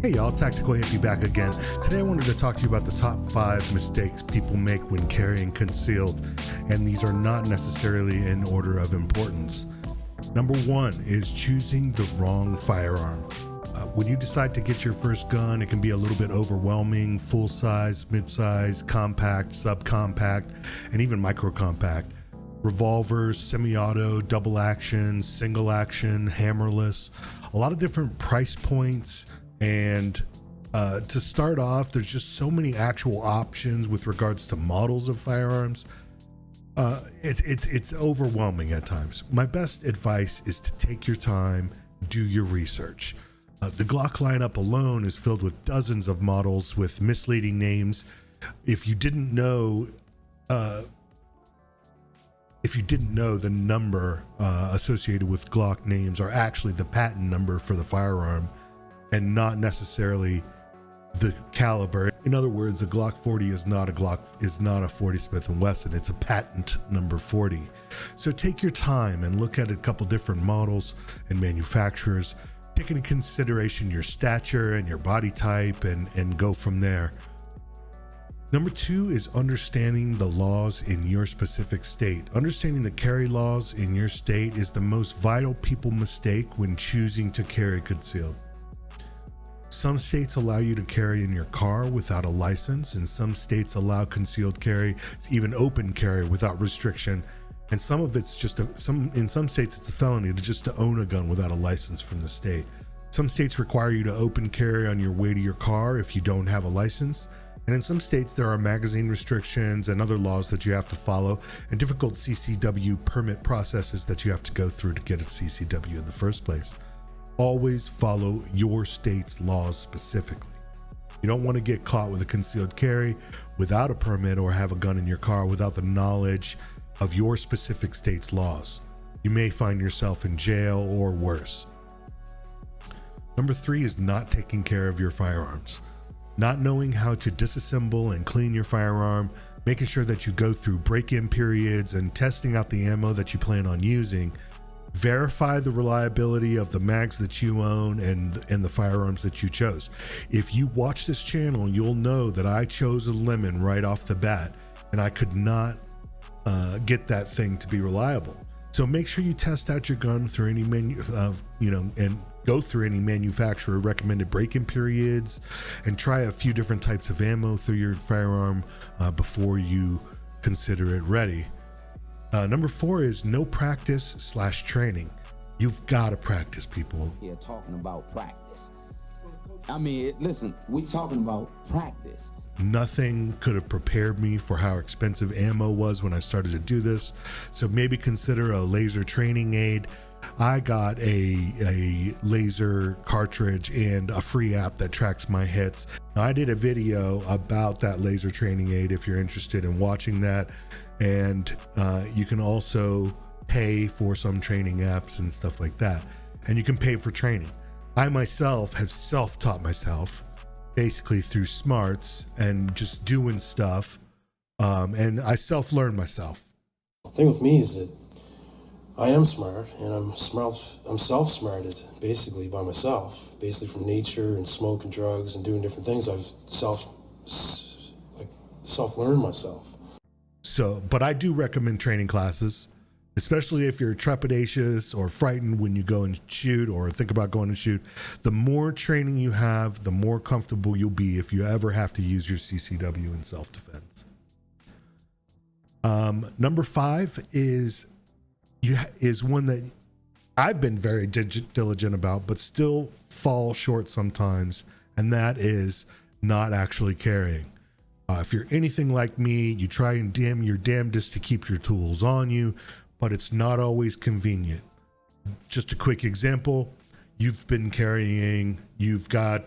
Hey y'all, Tactical Hippie back again. Today I wanted to talk to you about the top 5 mistakes people make when carrying concealed, and these are not necessarily in order of importance. Number 1 is choosing the wrong firearm. When you decide to get your first gun, it can be a little bit overwhelming: full size, mid-size, compact, subcompact, and even micro-compact. Revolvers, semi-auto, double action, single action, hammerless, a lot of different price points. And to start off, there's just so many actual options with regards to models of firearms. It's overwhelming at times. My best advice is to take your time, do your research. The Glock lineup alone is filled with dozens of models with misleading names. If you didn't know the number associated with Glock names are actually the patent number for the firearm, and not necessarily the caliber. In other words, a Glock 40 is not a 40 Smith & Wesson. It's a patent number 40. So take your time and look at a couple different models and manufacturers. Take into consideration your stature and your body type and go from there. Number 2 is understanding the laws in your specific state. Understanding the carry laws in your state is the most vital people mistake when choosing to carry concealed. Some states allow you to carry in your car without a license, and some states allow concealed carry, even open carry, without restriction. And some of it's just in some states it's a felony to own a gun without a license from the state. Some states require you to open carry on your way to your car if you don't have a license. And in some states there are magazine restrictions and other laws that you have to follow, and difficult CCW permit processes that you have to go through to get a CCW in the first place. Always follow your state's laws specifically. You don't want to get caught with a concealed carry without a permit, or have a gun in your car without the knowledge of your specific state's laws. You may find yourself in jail or worse. Number 3 is not taking care of your firearms. Not knowing how to disassemble and clean your firearm, making sure that you go through break-in periods and testing out the ammo that you plan on using. Verify the reliability of the mags that you own and the firearms that you chose. If you watch this channel, you'll know that I chose a lemon right off the bat, and I could not get that thing to be reliable. So make sure you test out your gun through any and go through any manufacturer recommended break-in periods, and try a few different types of ammo through your firearm before you consider it ready. Number 4 is no practice/training. You've got to practice, people. Here talking about practice. I mean, listen, we talking about practice. Nothing could have prepared me for how expensive ammo was when I started to do this. So maybe consider a laser training aid. I got a laser cartridge and a free app that tracks my hits. I did a video about that laser training aid if you're interested in watching that. And you can also pay for some training apps and stuff like that. And you can pay for training. I myself have self-taught myself basically through smarts and just doing stuff. And I self-learned myself. The thing with me is that I am smart, and I'm self-smarted basically by myself, basically from nature and smoke and drugs and doing different things. I've self-learned myself. So, but I do recommend training classes, especially if you're trepidatious or frightened when you go and shoot or think about going to shoot. The more training you have, the more comfortable you'll be if you ever have to use your CCW in self-defense. Number 5 is one that I've been very diligent about, but still fall short sometimes, and that is not actually carrying. If you're anything like me, you try and your damnedest to keep your tools on you, but it's not always convenient. Just a quick example: you've been carrying, you've got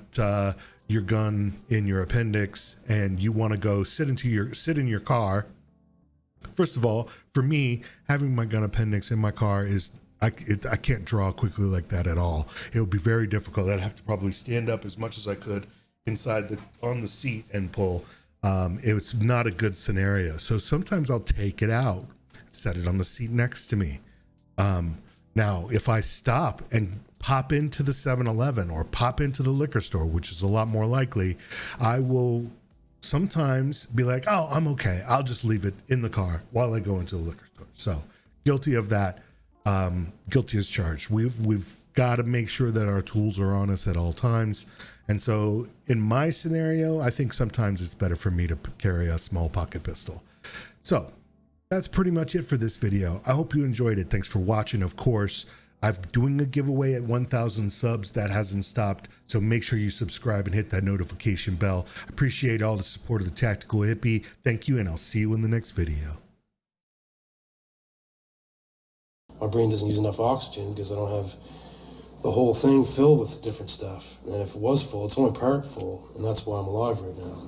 your gun in your appendix, and you want to go sit in your car. First of all, for me, having my gun appendix in my car is I can't draw quickly like that at all. It would be very difficult. I'd have to probably stand up as much as I could on the seat and pull. It's not a good scenario. So sometimes I'll take it out, set it on the seat next to me. Now, if I stop and pop into the 7-Eleven or pop into the liquor store, which is a lot more likely, I will sometimes be like, oh, I'm okay. I'll just leave it in the car while I go into the liquor store. So guilty of that. Guilty as charged. We've got to make sure that our tools are on us at all times. And so in my scenario, I think sometimes it's better for me to carry a small pocket pistol. So that's pretty much it for this video. I hope you enjoyed it. Thanks for watching. Of course, I'm doing a giveaway at 1,000 subs. That hasn't stopped. So make sure you subscribe and hit that notification bell. Appreciate all the support of the Tactical Hippie. Thank you, and I'll see you in the next video. My brain doesn't use enough oxygen because I don't have the whole thing filled with different stuff. And if it was full, it's only part full, and that's why I'm alive right now.